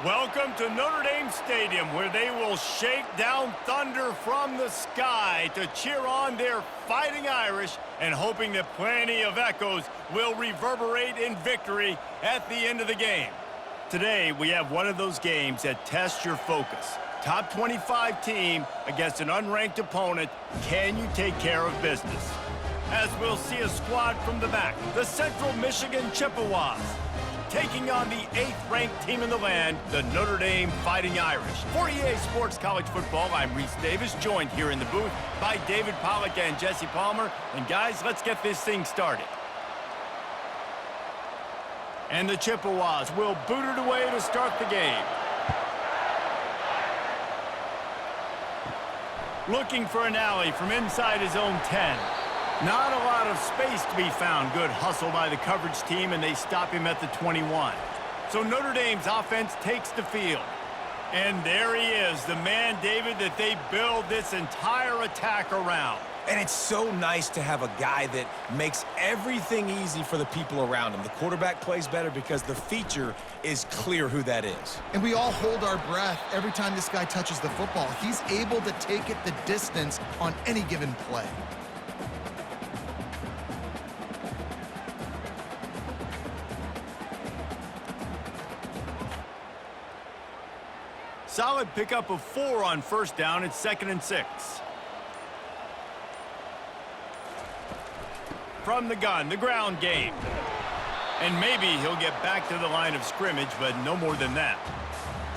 Welcome to Notre Dame Stadium, where they will shake down thunder from the sky to cheer on their Fighting Irish and hoping that plenty of echoes will reverberate in victory at the end of the game. Today, we have one of those games that tests your focus. Top 25 team against an unranked opponent. Can you take care of business? As we'll see a squad from the back, the Central Michigan Chippewas, taking on the 8th-ranked team in the land, the Notre Dame Fighting Irish. For EA Sports College Football, I'm Reese Davis, joined here in the booth by David Pollack and Jesse Palmer. And guys, let's get this thing started. And the Chippewas will boot it away to start the game. Looking for an alley from inside his own 10. Not a lot of space to be found. Good hustle by the coverage team, and they stop him at the 21. So Notre Dame's offense takes the field. And there he is, the man, David, that they build this entire attack around. And it's so nice to have a guy that makes everything easy for the people around him. The quarterback plays better because the feature is clear who that is. And we all hold our breath every time this guy touches the football. He's able to take it the distance on any given play. Solid pickup of 4 on first down. It's 2nd and 6. From the gun, the ground game. And maybe he'll get back to the line of scrimmage, but no more than that.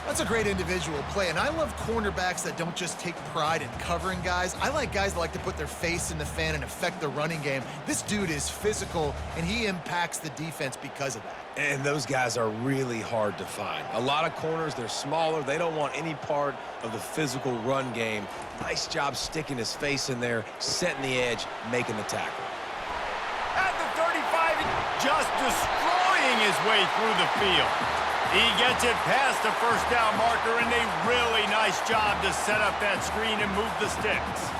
That's a great individual play, and I love cornerbacks that don't just take pride in covering guys. I like guys that like to put their face in the fan and affect the running game. This dude is physical, and he impacts the defense because of that. And those guys are really hard to find. A lot of corners, they're smaller. They don't want any part of the physical run game. Nice job sticking his face in there, setting the edge, making the tackle. At the 35, just destroying his way through the field. He gets it past the first down marker, and a really nice job to set up that screen and move the sticks.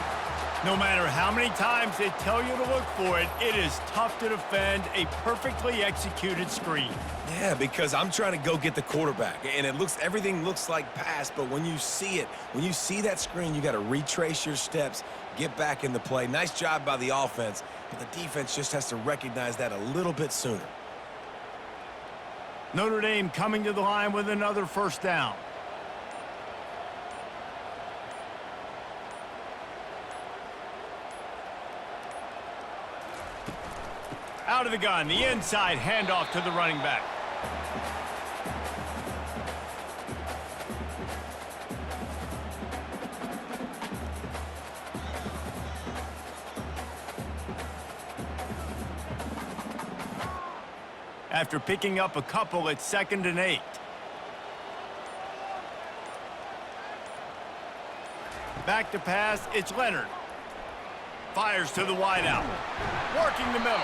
No matter how many times they tell you to look for it, it is tough to defend a perfectly executed screen. Yeah, because I'm trying to go get the quarterback, and everything looks like pass, but when you see it, when you see that screen, you got to retrace your steps, get back in the play. Nice job by the offense, but the defense just has to recognize that a little bit sooner. Notre Dame coming to the line with another first down. Out of the gun, the inside handoff to the running back. After picking up a couple, it's 2nd and 8. Back to pass, it's Leonard. Fires to the wideout. Working the middle.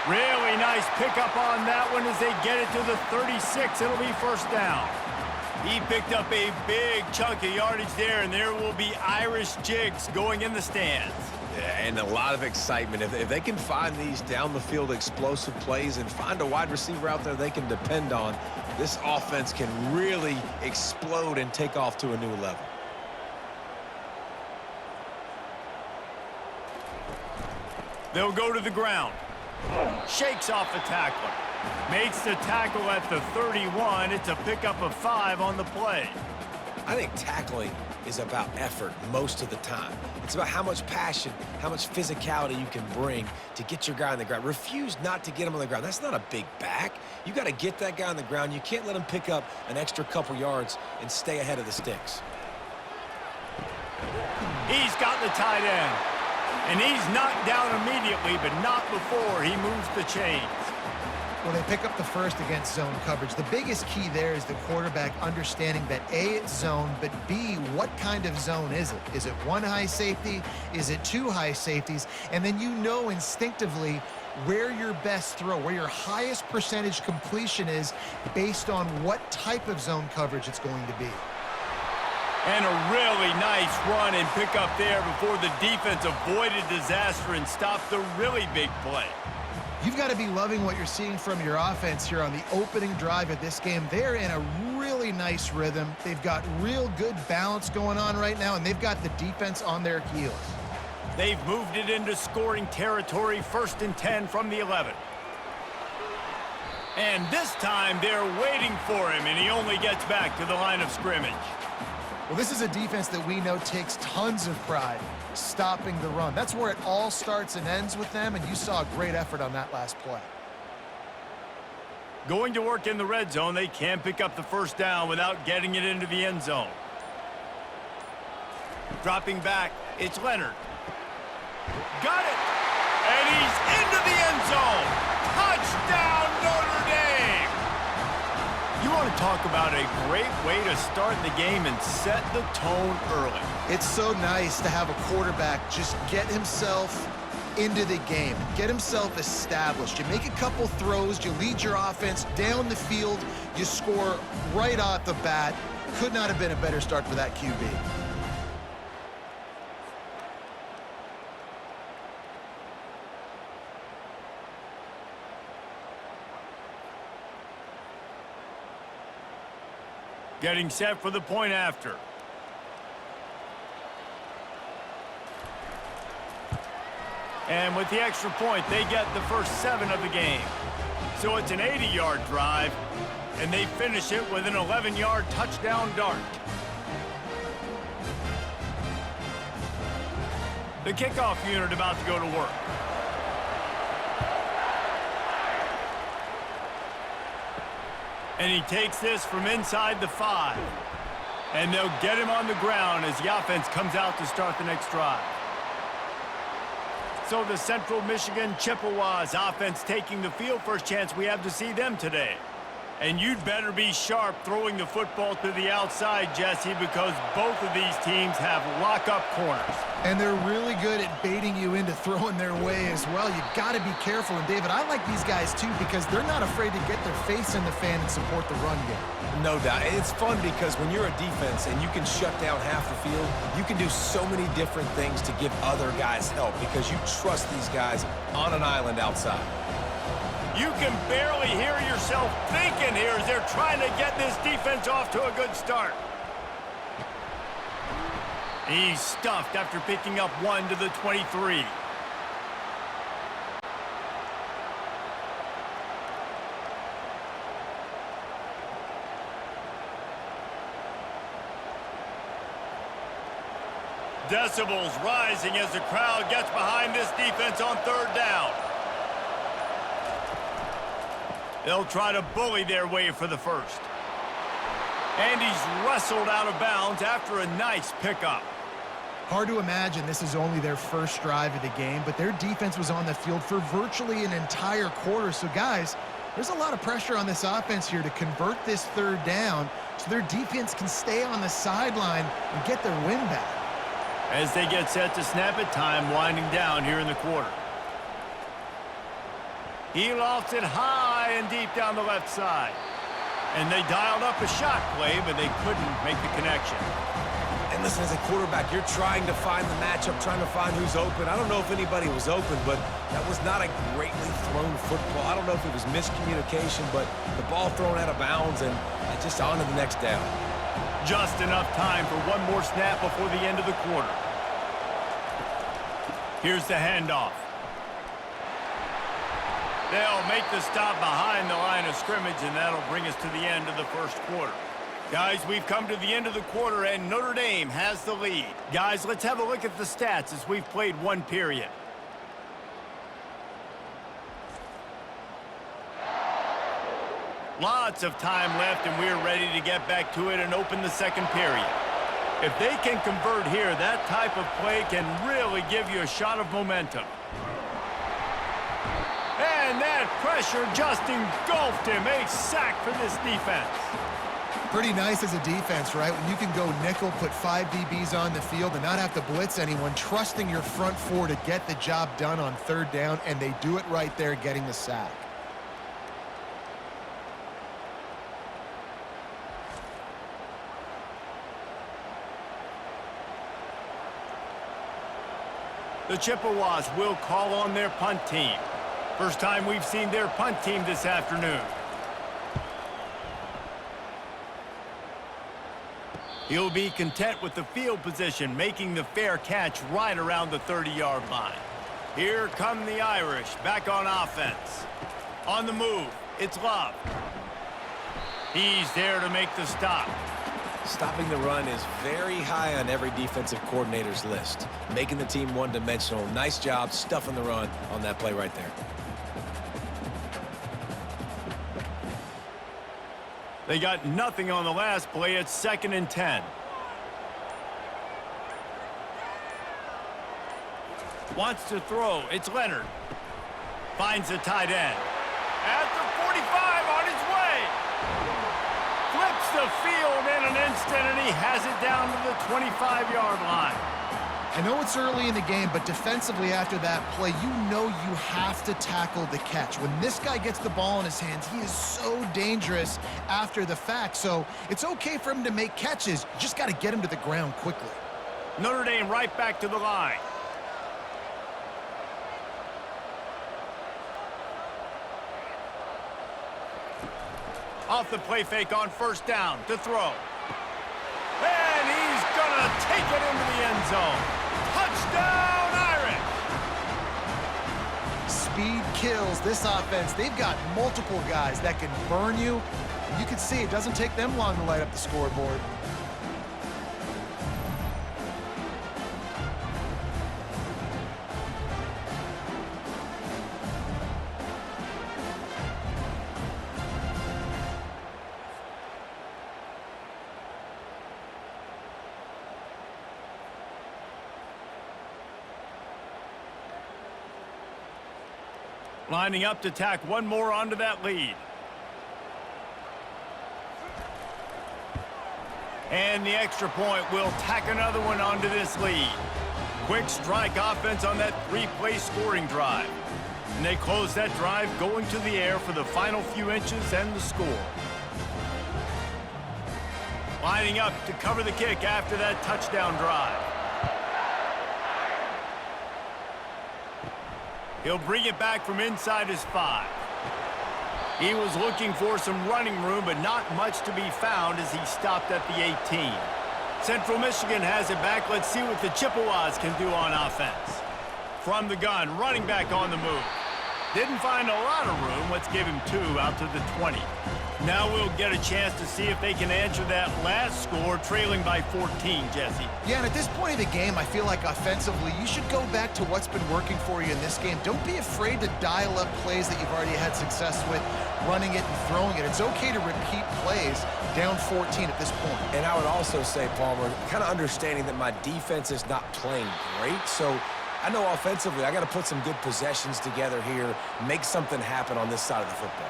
Really nice pickup on that one as they get it to the 36. It'll be first down. He picked up a big chunk of yardage there, and there will be Irish jigs going in the stands. Yeah, and a lot of excitement. If they can find these down-the-field explosive plays and find a wide receiver out there they can depend on, this offense can really explode and take off to a new level. They'll go to the ground. Shakes off the tackler. Makes the tackle at the 31. It's a pickup of 5 on the play. I think tackling is about effort most of the time. It's about how much passion, how much physicality you can bring to get your guy on the ground. Refuse not to get him on the ground. That's not a big back. You got to get that guy on the ground. You can't let him pick up an extra couple yards and stay ahead of the sticks. He's got the tight end. And he's knocked down immediately, but not before he moves the chains. Well, they pick up the first against zone coverage. The biggest key there is the quarterback understanding that A, it's zone, but B, what kind of zone is it? Is it one high safety? Is it 2 high safeties? And then you know instinctively where your best throw, where your highest percentage completion is based on what type of zone coverage it's going to be. And a really nice run and pick up there before the defense avoided disaster and stopped the really big play. You've got to be loving what you're seeing from your offense here on the opening drive of this game. They're in a really nice rhythm. They've got real good balance going on right now, and they've got the defense on their heels. They've moved it into scoring territory, 1st and 10 from the 11. And this time they're waiting for him, and he only gets back to the line of scrimmage. Well, this is a defense that we know takes tons of pride stopping the run. That's where it all starts and ends with them, and you saw a great effort on that last play. Going to work in the red zone, they can't pick up the 1st down without getting it into the end zone. Dropping back, it's Leonard. Got it! And he's into the end zone! Touchdown, Notre Dame! You want to talk about a great way to start the game and set the tone early. It's so nice to have a quarterback just get himself into the game, get himself established. You make a couple throws, you lead your offense down the field, you score right off the bat. Could not have been a better start for that QB. Getting set for the point after. And with the extra point, they get the first 7 of the game. So it's an 80-yard drive, and they finish it with an 11-yard touchdown dart. The kickoff unit about to go to work. And he takes this from inside the 5. And they'll get him on the ground as the offense comes out to start the next drive. So the Central Michigan Chippewas offense taking the field. First chance we have to see them today. And you'd better be sharp throwing the football to the outside, Jesse, because both of these teams have lock-up corners. And they're really good at baiting you into throwing their way as well. You got to be careful. And, David, I like these guys, too, because they're not afraid to get their face in the fan and support the run game. No doubt. It's fun because when you're a defense and you can shut down half the field, you can do so many different things to give other guys help because you trust these guys on an island outside. You can barely hear yourself thinking here as they're trying to get this defense off to a good start. He's stuffed after picking up 1 to the 23. Decibels rising as the crowd gets behind this defense on 3rd down. They'll try to bully their way for the 1st. And he's wrestled out of bounds after a nice pickup. Hard to imagine this is only their first drive of the game, but their defense was on the field for virtually an entire quarter. So, guys, there's a lot of pressure on this offense here to convert this 3rd down so their defense can stay on the sideline and get their win back. As they get set to snap it, time winding down here in the quarter. He lofts it high and deep down the left side. And they dialed up a shot play, but they couldn't make the connection. And listen, as a quarterback, you're trying to find the matchup, trying to find who's open. I don't know if anybody was open, but that was not a greatly thrown football. I don't know if it was miscommunication, but the ball thrown out of bounds and just on to the next down. Just enough time for one more snap before the end of the quarter. Here's the handoff. They'll make the stop behind the line of scrimmage, and that'll bring us to the end of the 1st quarter. Guys, we've come to the end of the quarter, and Notre Dame has the lead. Guys, let's have a look at the stats as we've played 1 period. Lots of time left, and we're ready to get back to it and open the 2nd period. If they can convert here, that type of play can really give you a shot of momentum. And that pressure just engulfed him. A sack for this defense. Pretty nice as a defense, right? When you can go nickel, put 5 DBs on the field and not have to blitz anyone, trusting your front 4 to get the job done on 3rd down, and they do it right there, getting the sack. The Chippewas will call on their punt team. First time we've seen their punt team this afternoon. He'll be content with the field position, making the fair catch right around the 30-yard line. Here come the Irish, back on offense. On the move, it's Love. He's there to make the stop. Stopping the run is very high on every defensive coordinator's list. Making the team one-dimensional. Nice job stuffing the run on that play right there. They got nothing on the last play. It's 2nd and 10. Wants to throw. It's Leonard. Finds the tight end. At the 45, on his way. Flips the field in an instant, and he has it down to the 25-yard line. I know it's early in the game, but defensively after that play, you know you have to tackle the catch. When this guy gets the ball in his hands, he is so dangerous after the fact. So it's okay for him to make catches. You just got to get him to the ground quickly. Notre Dame right back to the line. Off the play fake on 1st down to throw. And he's going to take it into the end zone. Touchdown, Irish! Speed kills this offense. They've got multiple guys that can burn you. You can see it doesn't take them long to light up the scoreboard. Lining up to tack one more onto that lead. And the extra point will tack another one onto this lead. Quick strike offense on that 3-play scoring drive. And they close that drive going to the air for the final few inches and the score. Lining up to cover the kick after that touchdown drive. He'll bring it back from inside his 5. He was looking for some running room, but not much to be found as he stopped at the 18. Central Michigan has it back. Let's see what the Chippewas can do on offense. From the gun, running back on the move. Didn't find a lot of room. Let's give him 2 out to the 20. Now we'll get a chance to see if they can answer that last score, trailing by 14, Jesse. Yeah, and at this point of the game, I feel like offensively, you should go back to what's been working for you in this game. Don't be afraid to dial up plays that you've already had success with, running it and throwing it. It's okay to repeat plays down 14 at this point. And I would also say, Palmer, kind of understanding that my defense is not playing great, so I know offensively I got to put some good possessions together here, make something happen on this side of the football.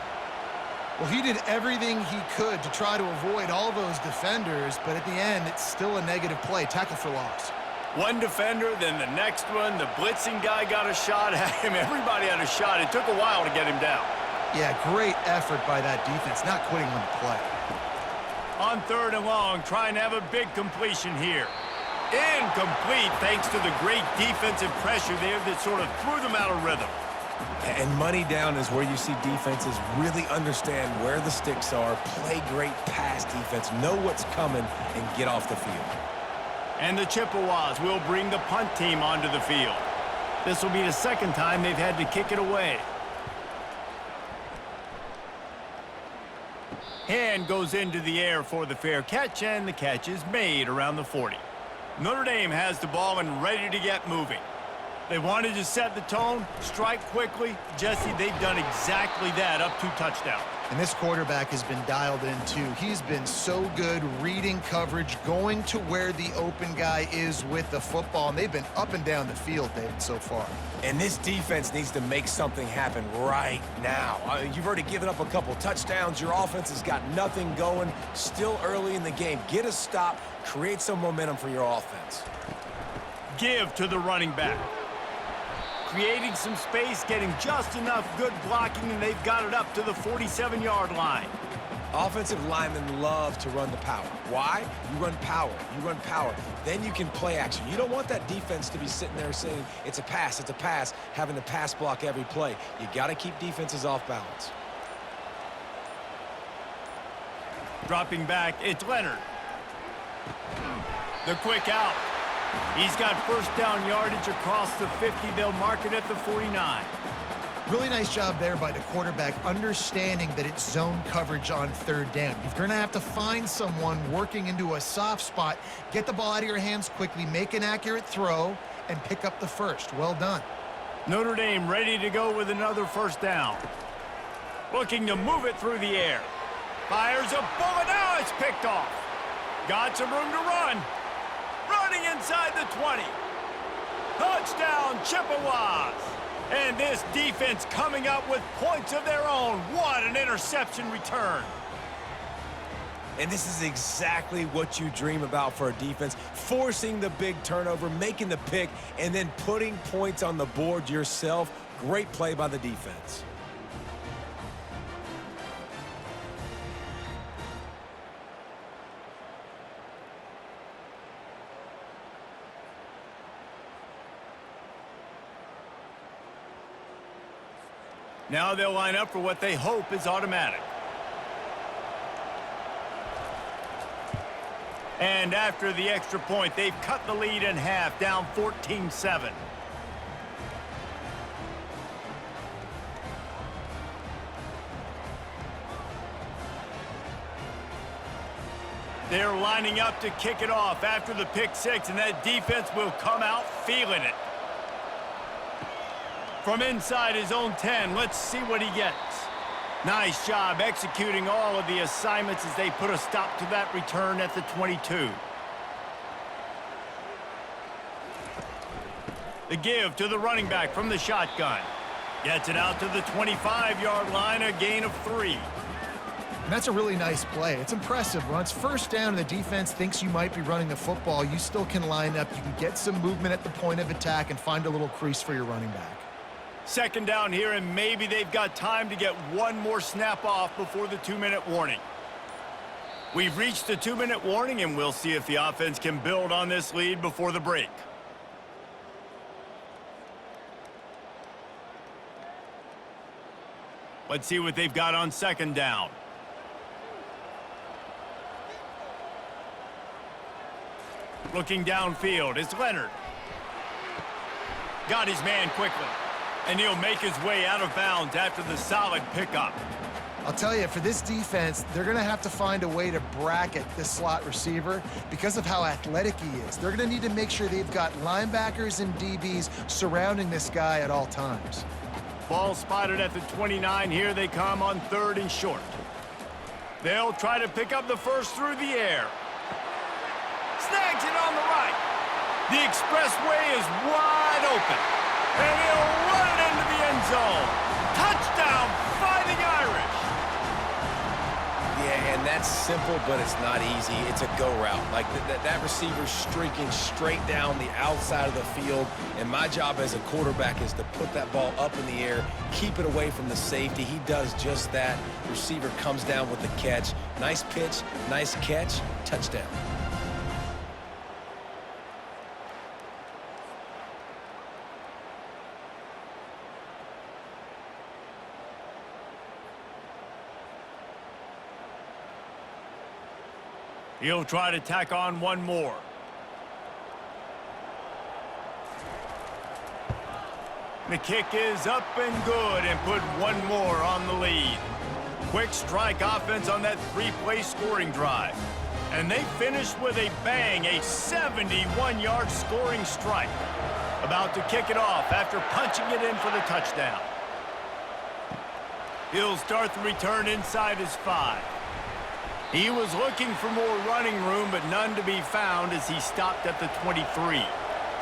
Well, he did everything he could to try to avoid all those defenders, but at the end, it's still a negative play. Tackle for loss. One defender, then the next one. The blitzing guy got a shot at him. Everybody had a shot. It took a while to get him down. Yeah, great effort by that defense, not quitting on the play. On 3rd and long, trying to have a big completion here. Incomplete thanks to the great defensive pressure there that sort of threw them out of rhythm. And money down is where you see defenses really understand where the sticks are, play great pass defense, know what's coming, and get off the field. And the Chippewas will bring the punt team onto the field. This will be the 2nd time they've had to kick it away. Hand goes into the air for the fair catch, and the catch is made around the 40. Notre Dame has the ball and ready to get moving. They wanted to set the tone, strike quickly. Jesse, they've done exactly that, up 2 touchdowns. And this quarterback has been dialed in, too. He's been so good reading coverage, going to where the open guy is with the football, and they've been up and down the field, David, so far. And this defense needs to make something happen right now. You've already given up a couple touchdowns. Your offense has got nothing going. Still early in the game. Get a stop, create some momentum for your offense. Give to the running back. Creating some space, getting just enough good blocking, and they've got it up to the 47-yard line. Offensive linemen love to run the power. Why? You run power. You run power. Then you can play action. You don't want that defense to be sitting there saying, it's a pass, having to pass block every play. You got to keep defenses off balance. Dropping back, it's Leonard. The quick out. He's got first down yardage across the 50. They'll mark it at the 49. Really nice job there by the quarterback, understanding that it's zone coverage on third down. You're going to have to find someone working into a soft spot, get the ball out of your hands quickly, make an accurate throw, and pick up the first. Well done. Notre Dame ready to go with another first down. Looking to move it through the air. Fires a bullet. Now it's picked off. Got some room to run. Running inside the 20. Touchdown, Chippewas. And this defense coming up with points of their own. What an interception return. And this is exactly what you dream about for a defense. Forcing the big turnover, making the pick, and then putting points on the board yourself. Great play by the defense. Now they'll line up for what they hope is automatic. And after the extra point, they've cut the lead in half, down 14-7. They're lining up to kick it off after the pick six, and that defense will come out feeling it. From inside his own 10, let's see what he gets. Nice job executing all of the assignments as they put a stop to that return at the 22. The give to the running back from the shotgun. Gets it out to the 25-yard line, a gain of 3. And that's a really nice play. It's impressive. When it's first down and the defense thinks you might be running the football, you still can line up. You can get some movement at the point of attack and find a little crease for your running back. Second down here, and maybe they've got time to get one more snap off before the 2-minute warning. We've reached the 2-minute warning, and we'll see if the offense can build on this lead before the break. Let's see what they've got on second down. Looking downfield, it's Leonard. Got his man quickly. And he'll make his way out of bounds after the solid pickup. I'll tell you, for this defense, they're going to have to find a way to bracket this slot receiver because of how athletic he is. They're going to need to make sure they've got linebackers and DBs surrounding this guy at all times. Ball spotted at the 29. Here they come on third and short. They'll try to pick up the first through the air. Snags it on the right. The expressway is wide open. And he'll run it into the end zone. Touchdown, Fighting Irish. Yeah, and that's simple, but it's not easy. It's a go route. Like that receiver's streaking straight down the outside of the field, and my job as a quarterback is to put that ball up in the air, keep it away from the safety. He does just that. Receiver comes down with the catch. Nice pitch, nice catch, touchdown. He'll try to tack on one more. The kick is up and good and put one more on the lead. Quick strike offense on that 3-play scoring drive. And they finish with a bang, a 71-yard scoring strike. About to kick it off after punching it in for the touchdown. He'll start the return inside his 5. He was looking for more running room, but none to be found as he stopped at the 23.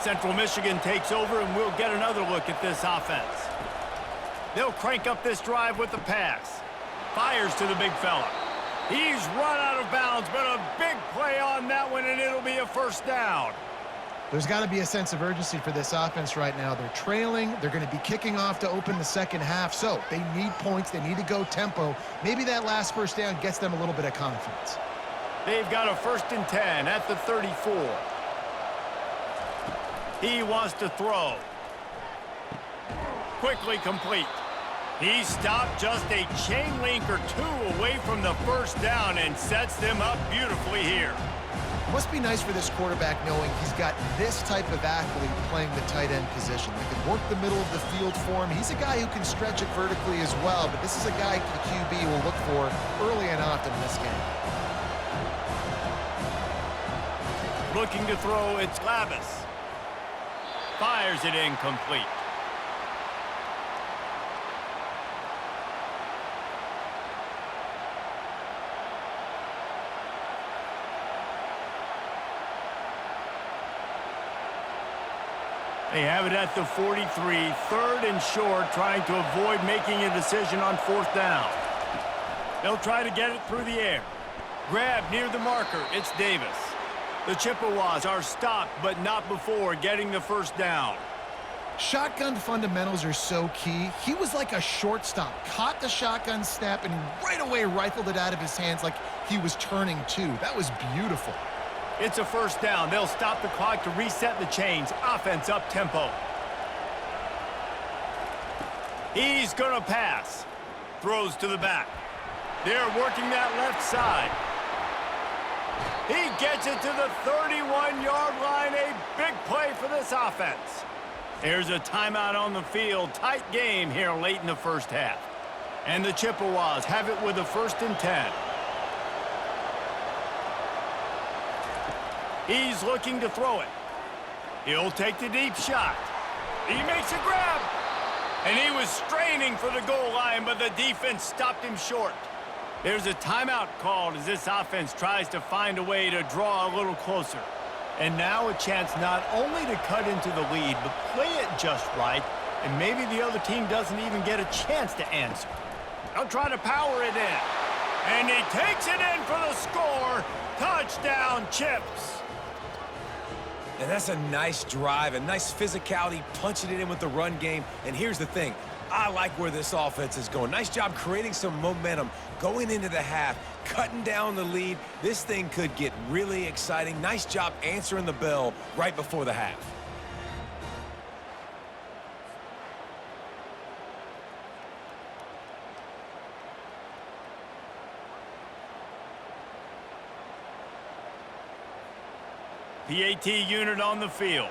Central Michigan takes over, and we'll get another look at this offense. They'll crank up this drive with the pass. Fires to the big fella. He's run out of bounds, but a big play on that one, and it'll be a first down. There's got to be a sense of urgency for this offense right now. They're trailing. They're going to be kicking off to open the second half. So they need points. They need to go tempo. Maybe that last first down gets them a little bit of confidence. They've got a 1st and 10 at the 34. He wants to throw. Quickly complete. He stopped just a chain link or two away from the first down and sets them up beautifully here. It must be nice for this quarterback knowing he's got this type of athlete playing the tight end position. They can work the middle of the field for him. He's a guy who can stretch it vertically as well, but this is a guy the QB will look for early and often in this game. Looking to throw, it's Glavis. Fires it incomplete. They have it at the 43, 3rd and short, trying to avoid making a decision on 4th down. They'll try to get it through the air. Grab near the marker, it's Davis. The Chippewas are stopped, but not before getting the first down. Shotgun fundamentals are so key. He was like a shortstop, caught the shotgun snap, and right away rifled it out of his hands like he was turning two. That was beautiful. It's a first down. They'll stop the clock to reset the chains. Offense up tempo. He's going to pass. Throws to the back. They're working that left side. He gets it to the 31-yard line. A big play for this offense. There's a timeout on the field. Tight game here late in the first half. And the Chippewas have it with a 1st and 10. He's looking to throw it. He'll take the deep shot. He makes a grab. And he was straining for the goal line, but the defense stopped him short. There's a timeout called as this offense tries to find a way to draw a little closer. And now a chance not only to cut into the lead, but play it just right, and maybe the other team doesn't even get a chance to answer. They'll try to power it in. And he takes it in for the score. Touchdown, Chips. And that's a nice drive, a nice physicality, punching it in with the run game. And here's the thing. I like where this offense is going. Nice job creating some momentum, going into the half, cutting down the lead. This thing could get really exciting. Nice job answering the bell right before the half. PAT unit on the field.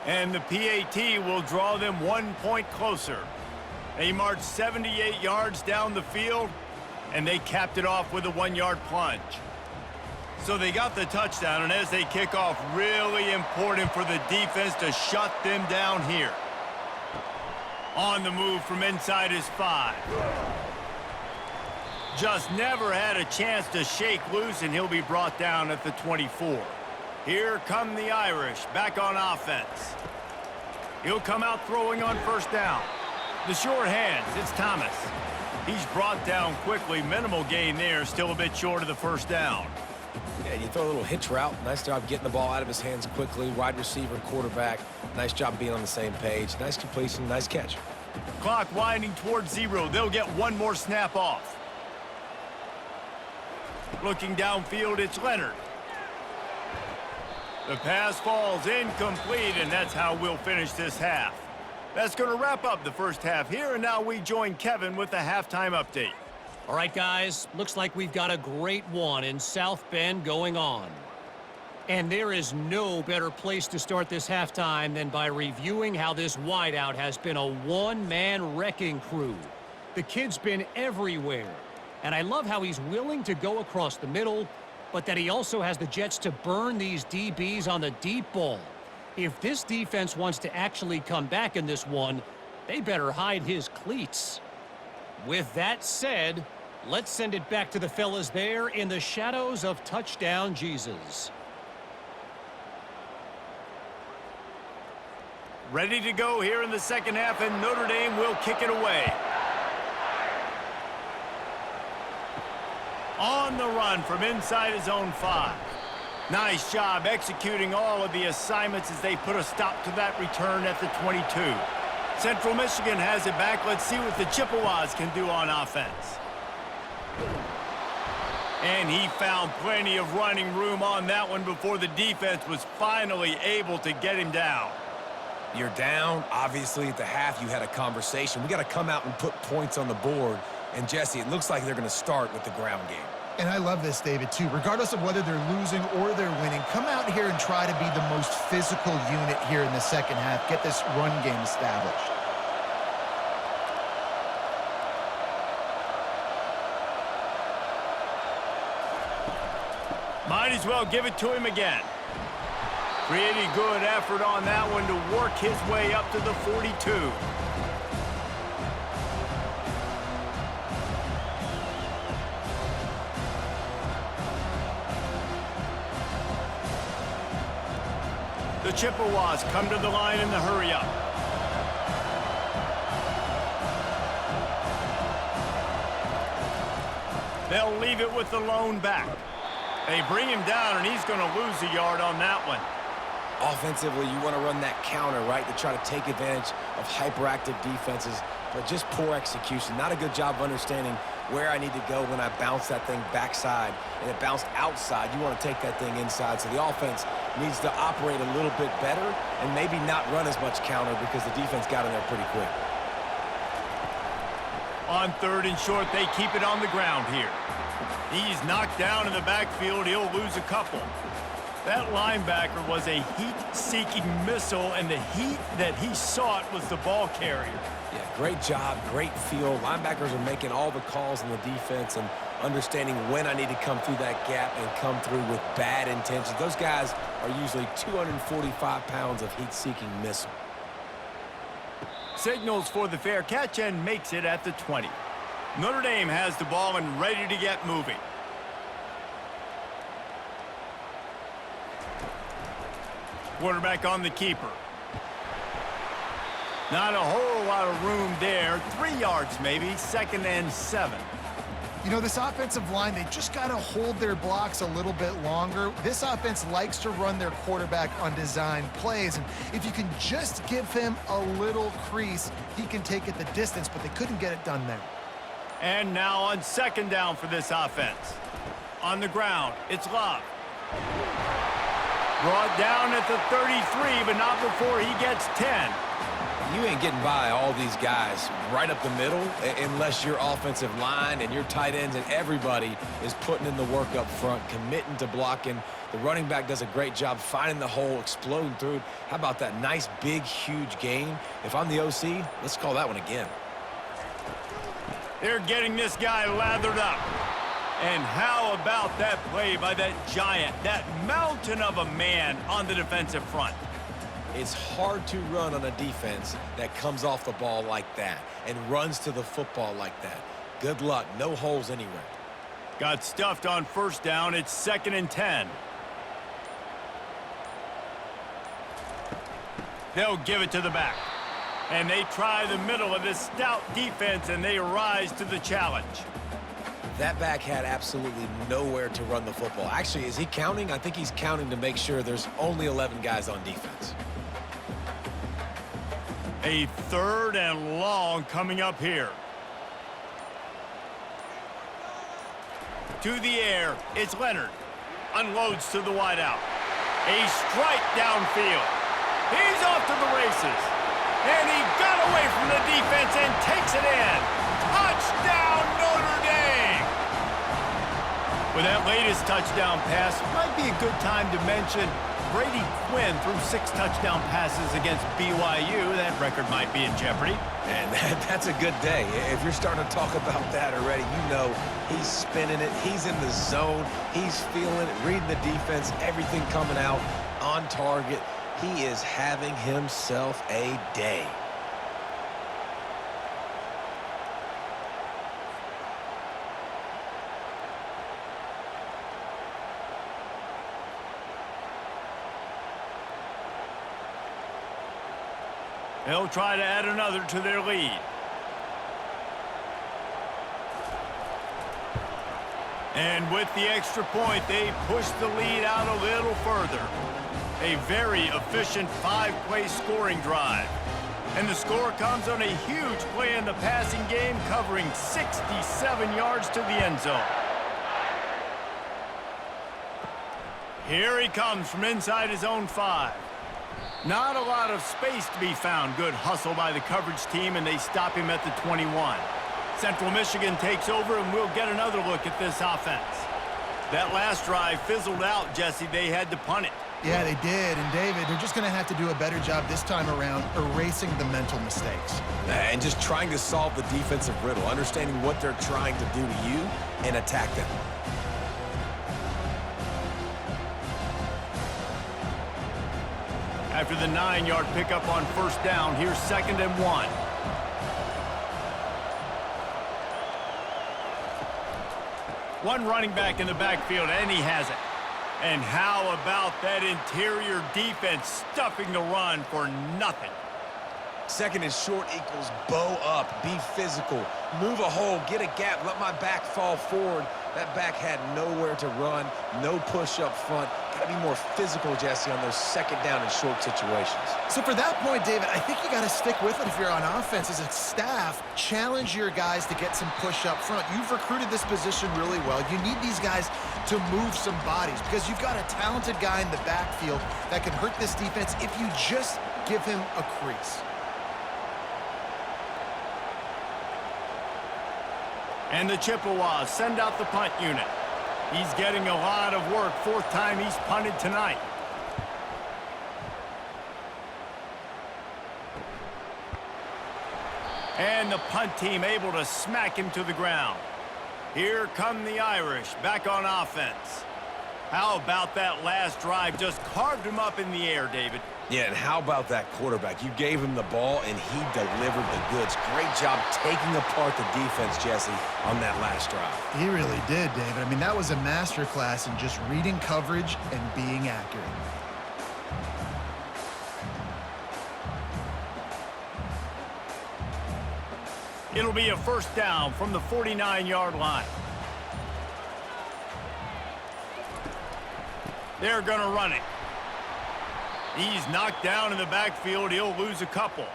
And the PAT will draw them 1 point closer. They marched 78 yards down the field, and they capped it off with a 1-yard plunge. So they got the touchdown, and as they kick off, really important for the defense to shut them down here. On the move from inside his 5. Just never had a chance to shake loose, and he'll be brought down at the 24. Here come the Irish, back on offense. He'll come out throwing on 1st down. The short hands, it's Thomas. He's brought down quickly. Minimal gain there, still a bit short of the 1st down. Yeah, you throw a little hitch route. Nice job getting the ball out of his hands quickly. Wide receiver, quarterback. Nice job being on the same page. Nice completion, nice catch. Clock winding towards 0. They'll get one more snap off. Looking downfield, it's Leonard. The pass falls incomplete, and that's how we'll finish this half. That's going to wrap up the first half here, and now we join Kevin with the halftime update. All right, guys, looks like we've got a great one in South Bend going on. And there is no better place to start this halftime than by reviewing how this wideout has been a one-man wrecking crew. The kid's been everywhere. And I love how he's willing to go across the middle, but that he also has the jets to burn these DBs on the deep ball. If this defense wants to actually come back in this one, they better hide his cleats. With that said, let's send it back to the fellas there in the shadows of touchdown Jesus. Ready to go here in the second half, and Notre Dame will kick it away. On the run from inside his own 5. Nice job executing all of the assignments as they put a stop to that return at the 22. Central Michigan has it back. Let's see what the Chippewas can do on offense. And he found plenty of running room on that one before the defense was finally able to get him down. You're down. Obviously, at the half, you had a conversation. We got to come out and put points on the board. And, Jesse, it looks like they're going to start with the ground game. And I love this, David, too. Regardless of whether they're losing or they're winning, come out here and try to be the most physical unit here in the second half. Get this run game established. Might as well give it to him again. Pretty good effort on that one to work his way up to the 42. The Chippewas come to the line in the hurry-up. They'll leave it with the lone back. They bring him down, and he's going to lose a yard on that one. Offensively, you want to run that counter, right, to try to take advantage of hyperactive defenses, but just poor execution. Not a good job of understanding where I need to go when I bounce that thing backside, and it bounced outside. You want to take that thing inside, so the offense needs to operate a little bit better and maybe not run as much counter because the defense got in there pretty quick. On 3rd and short, they keep it on the ground here. He's knocked down in the backfield. He'll lose a couple. That linebacker was a heat-seeking missile, and the heat that he sought was the ball carrier. Yeah, great job, great feel. Linebackers are making all the calls in the defense and understanding when I need to come through that gap and come through with bad intentions. Those guys are usually 245 pounds of heat-seeking missile. Signals for the fair catch and makes it at the 20. Notre Dame has the ball and ready to get moving. Quarterback on the keeper. Not a whole lot of room there. 3 yards maybe, 2nd and 7. You know, this offensive line, they just got to hold their blocks a little bit longer. This offense likes to run their quarterback on design plays, and if you can just give him a little crease, he can take it the distance, but they couldn't get it done there. And now on 2nd down for this offense. On the ground, it's Love. Brought down at the 33, but not before he gets 10. You ain't getting by all these guys right up the middle unless your offensive line and your tight ends and everybody is putting in the work up front, committing to blocking. The running back does a great job finding the hole, exploding through it. How about that nice, big, huge gain? If I'm the OC, let's call that one again. They're getting this guy lathered up. And how about that play by that giant, that mountain of a man on the defensive front? It's hard to run on a defense that comes off the ball like that and runs to the football like that. Good luck. No holes anywhere. Got stuffed on 1st down. It's 2nd and 10. They'll give it to the back. And they try the middle of this stout defense, and they rise to the challenge. That back had absolutely nowhere to run the football. Actually, is he counting? I think he's counting to make sure there's only 11 guys on defense. A 3rd and long coming up here. To the air, it's Leonard. Unloads to the wideout. A strike downfield. He's off to the races. And he got away from the defense and takes it in. Touchdown, Notre Dame! With that latest touchdown pass, might be a good time to mention Brady Quinn threw 6 touchdown passes against BYU. That record might be in jeopardy. And that's a good day. If you're starting to talk about that already, you know he's spinning it. He's in the zone. He's feeling it, reading the defense, everything coming out on target. He is having himself a day. They'll try to add another to their lead. And with the extra point, they push the lead out a little further. A very efficient 5-play scoring drive. And the score comes on a huge play in the passing game, covering 67 yards to the end zone. Here he comes from inside his own 5. Not a lot of space to be found. Good hustle by the coverage team, and they stop him at the 21. Central Michigan takes over, and we'll get another look at this offense. That last drive fizzled out, Jesse. They had to punt it. Yeah, they did. And, David, they're just going to have to do a better job this time around erasing the mental mistakes. And just trying to solve the defensive riddle, understanding what they're trying to do to you and attack them. After the 9-yard pickup on first down, here's 2nd and 1. One running back in the backfield, and he has it. And how about that interior defense stuffing the run for nothing? 2nd and short equals bow up, be physical, move a hole, get a gap, let my back fall forward. That back had nowhere to run, no push up front. Got to be more physical, Jesse, on those 2nd down and short situations. So for that point, David, I think you got to stick with it if you're on offense. As a staff, challenge your guys to get some push up front. You've recruited this position really well. You need these guys to move some bodies because you've got a talented guy in the backfield that can hurt this defense if you just give him a crease. And the Chippewas send out the punt unit. He's getting a lot of work. 4th time he's punted tonight. And the punt team able to smack him to the ground. Here come the Irish back on offense. How about that last drive? Just carved him up in the air, David. Yeah, and how about that quarterback? You gave him the ball, and he delivered the goods. Great job taking apart the defense, Jesse, on that last drive. He really did, David. I mean, that was a masterclass in just reading coverage and being accurate. It'll be a 1st down from the 49-yard line. They're going to run it. He's knocked down in the backfield. He'll lose a couple.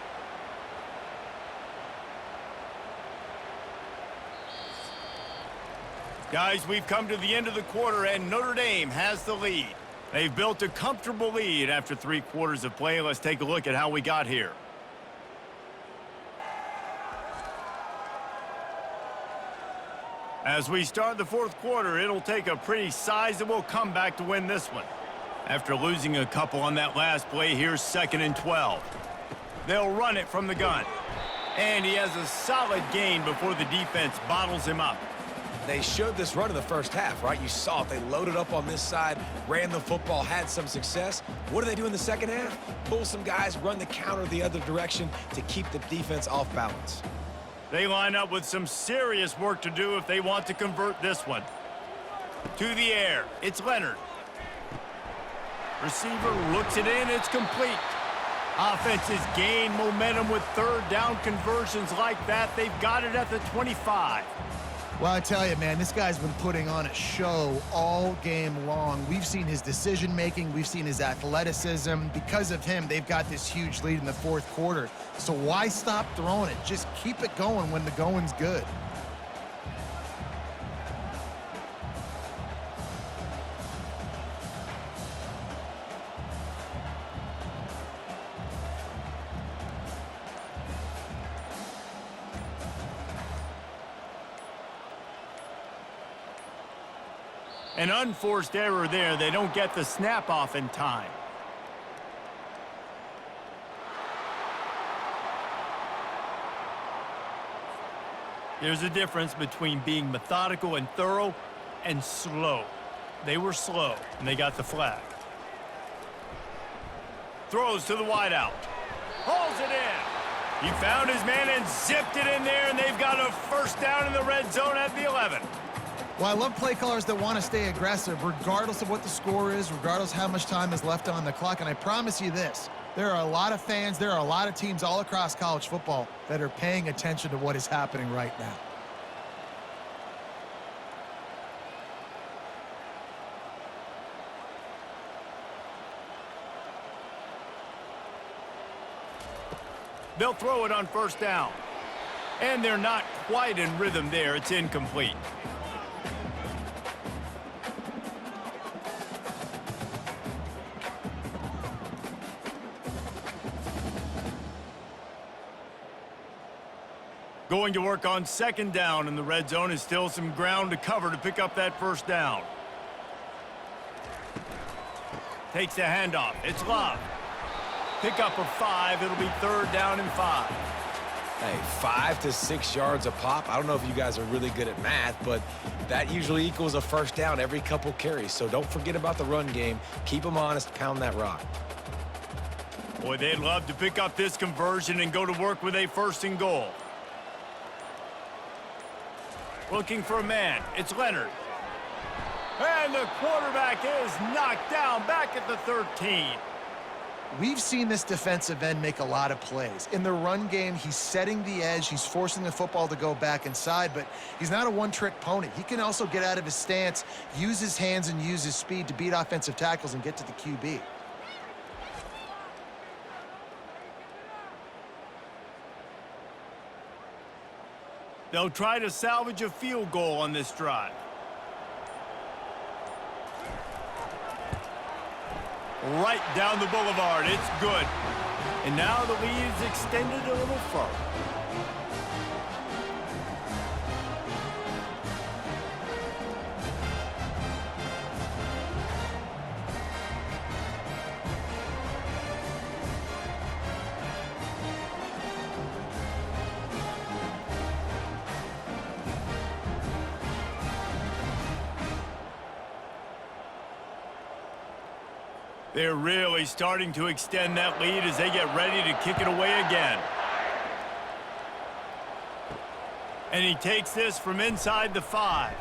Guys, we've come to the end of the quarter, and Notre Dame has the lead. They've built a comfortable lead after 3 quarters of play. Let's take a look at how we got here. As we start the 4th quarter, it'll take a pretty sizable comeback to win this one. After losing a couple on that last play, here's 2nd and 12. They'll run it from the gun. And he has a solid gain before the defense bottles him up. They showed this run in the first half, right? You saw it. They loaded up on this side, ran the football, had some success. What do they do in the 2nd half? Pull some guys, run the counter the other direction to keep the defense off balance. They line up with some serious work to do if they want to convert this one. To the air, it's Leonard. Receiver looks it in, it's complete. Offenses gain momentum with 3rd down conversions like that. They've got it at the 25. Well, I tell you, man, this guy's been putting on a show all game long. We've seen his decision-making. We've seen his athleticism. Because of him, they've got this huge lead in the 4th quarter. So why stop throwing it? Just keep it going when the going's good. An unforced error there. They don't get the snap off in time. There's a difference between being methodical and thorough and slow. They were slow, and they got the flag. Throws to the wideout. Hauls it in. He found his man and zipped it in there, and they've got a 1st down in the red zone at the 11. Well, I love play callers that want to stay aggressive, regardless of what the score is, regardless how much time is left on the clock. And I promise you this, there are a lot of fans, there are a lot of teams all across college football that are paying attention to what is happening right now. They'll throw it on first down. And they're not quite in rhythm there. It's incomplete. Going to work on second down in the red zone is still some ground to cover to pick up that first down. Takes the handoff. It's Love. Pick up of 5. It'll be third down and 5. Hey, 5 to 6 yards a pop. I don't know if you guys are really good at math, but that usually equals a first down every couple carries. So don't forget about the run game. Keep them honest. Pound that rock. Boy, they'd love to pick up this conversion and go to work with a first and goal. Looking for a man. It's Leonard. And the quarterback is knocked down back at the 13. We've seen this defensive end make a lot of plays. In the run game, he's setting the edge. He's forcing the football to go back inside, but he's not a one-trick pony. He can also get out of his stance, use his hands, and use his speed to beat offensive tackles and get to the QB. They'll try to salvage a field goal on this drive. Right down the boulevard. It's good. And now the lead is extended a little further. They're really starting to extend that lead as they get ready to kick it away again. And he takes this from inside the 5.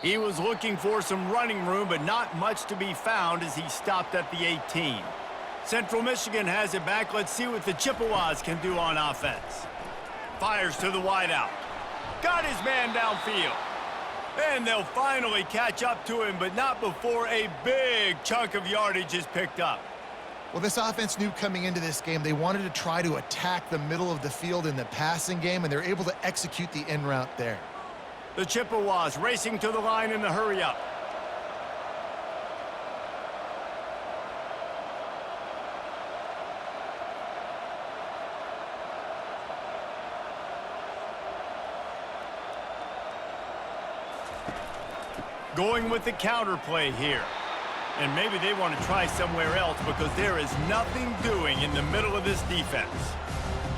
He was looking for some running room, but not much to be found as he stopped at the 18. Central Michigan has it back. Let's see what the Chippewas can do on offense. Fires to the wideout. Got his man downfield. And they'll finally catch up to him, but not before a big chunk of yardage is picked up. Well, this offense knew coming into this game they wanted to try to attack the middle of the field in the passing game, and they're able to execute the in route there. The Chippewas racing to the line in the hurry-up. Going with the counter play here. And maybe they want to try somewhere else because there is nothing doing in the middle of this defense.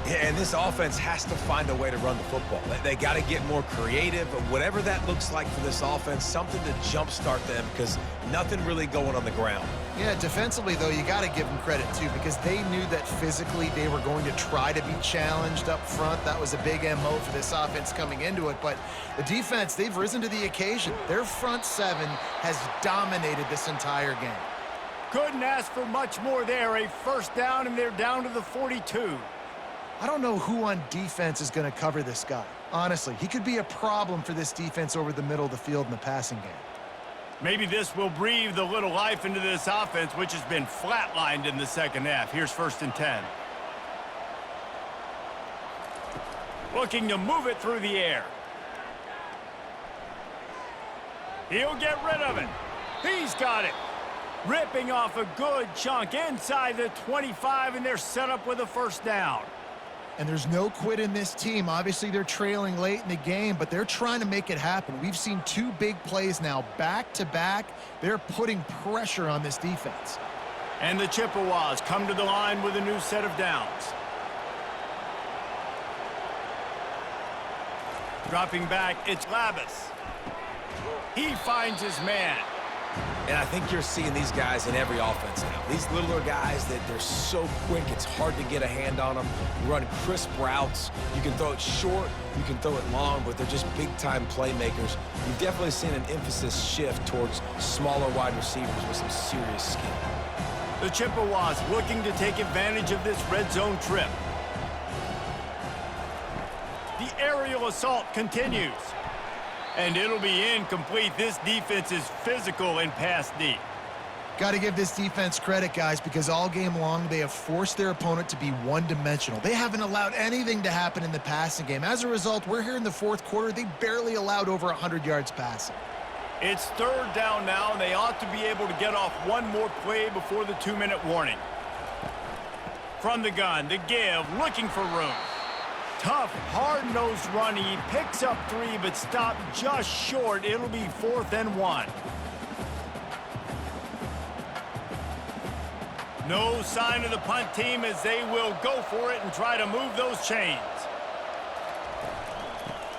Yeah, and this offense has to find a way to run the football. They got to get more creative, whatever that looks like for this offense, something to jumpstart them because nothing really going on the ground. Yeah, defensively, though, you got to give them credit, too, because they knew that physically they were going to try to be challenged up front. That was a big MO for this offense coming into it. But the defense, they've risen to the occasion. Their front 7 has dominated this entire game. Couldn't ask for much more there. A first down, and they're down to the 42. I don't know who on defense is going to cover this guy. Honestly, he could be a problem for this defense over the middle of the field in the passing game. Maybe this will breathe a little life into this offense, which has been flatlined in the second half. Here's first and 10. Looking to move it through the air. He'll get rid of it. He's got it. Ripping off a good chunk inside the 25, and they're set up with a first down. And there's no quit in this team. Obviously, they're trailing late in the game, but they're trying to make it happen. We've seen 2 big plays now back-to-back. They're putting pressure on this defense. And the Chippewas come to the line with a new set of downs. Dropping back, it's Labus. He finds his man. And I think you're seeing these guys in every offense now. These littler guys, that they're so quick, it's hard to get a hand on them. You run crisp routes. You can throw it short, you can throw it long, but they're just big-time playmakers. You've definitely seen an emphasis shift towards smaller wide receivers with some serious skill. The Chippewas looking to take advantage of this red zone trip. The aerial assault continues. And it'll be incomplete. This defense is physical and pass deep. Got to give this defense credit, guys, because all game long they have forced their opponent to be one-dimensional. They haven't allowed anything to happen in the passing game. As a result, we're here in the fourth quarter. They barely allowed over 100 yards passing. It's third down now, and they ought to be able to get off one more play before the 2-minute warning. From the gun, the give, looking for room. Tough, hard-nosed run. He picks up 3, but stopped just short. It'll be 4th and 1. No sign of the punt team as they will go for it and try to move those chains.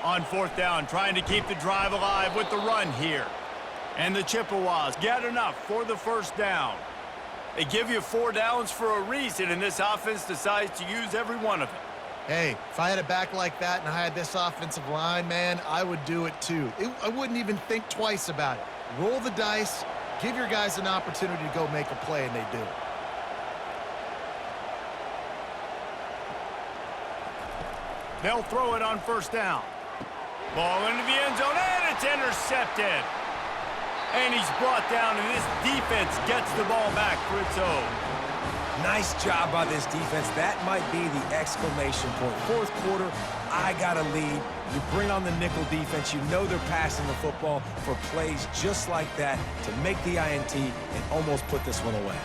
On 4th down, trying to keep the drive alive with the run here. And the Chippewas get enough for the first down. They give you 4 downs for a reason, and this offense decides to use every one of them. Hey, if I had a back like that and I had this offensive line, man, I would do it too. I wouldn't even think twice about it. Roll the dice, give your guys an opportunity to go make a play, and they do. They'll throw it on 1st down. Ball into the end zone, and it's intercepted. And he's brought down, and this defense gets the ball back for its own. Nice job by this defense. That might be the exclamation point. Fourth quarter, I got a lead. You bring on the nickel defense. You know they're passing the football for plays just like that to make the INT and almost put this one away.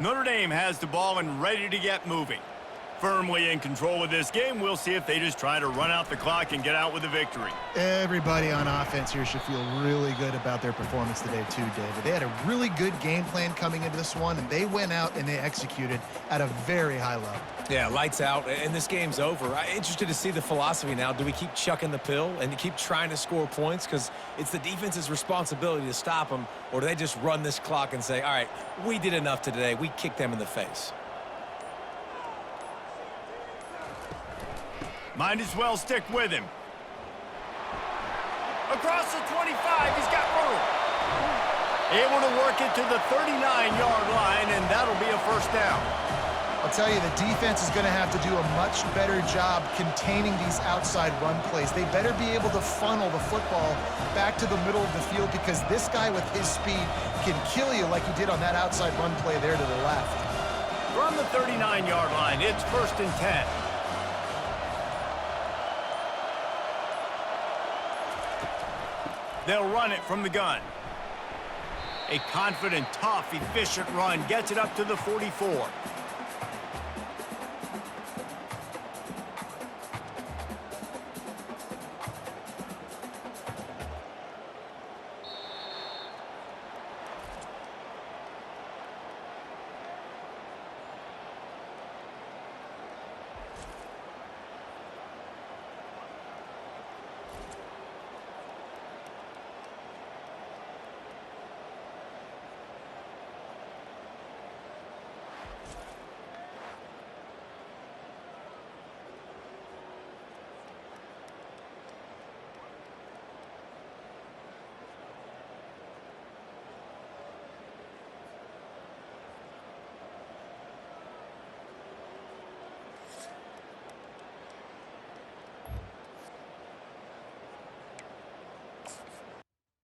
Notre Dame has the ball and ready to get moving. Firmly in control of this game. We'll see if they just try to run out the clock and get out with a victory. Everybody on offense here should feel really good about their performance today too, David. They had a really good game plan coming into this one, and they went out and they executed at a very high level. Yeah, lights out, and this game's over. I'm interested to see the philosophy now. Do we keep chucking the pill and keep trying to score points because it's the defense's responsibility to stop them, or do they just run this clock and say, all right, we did enough today. We kicked them in the face. Might as well stick with him. Across the 25, he's got room. Able to work it to the 39-yard line, and that'll be a 1st down. I'll tell you, the defense is going to have to do a much better job containing these outside run plays. They better be able to funnel the football back to the middle of the field because this guy with his speed can kill you like he did on that outside run play there to the left. From the 39-yard line, it's 1st and 10. They'll run it from the gun. A confident, tough, efficient run gets it up to the 44.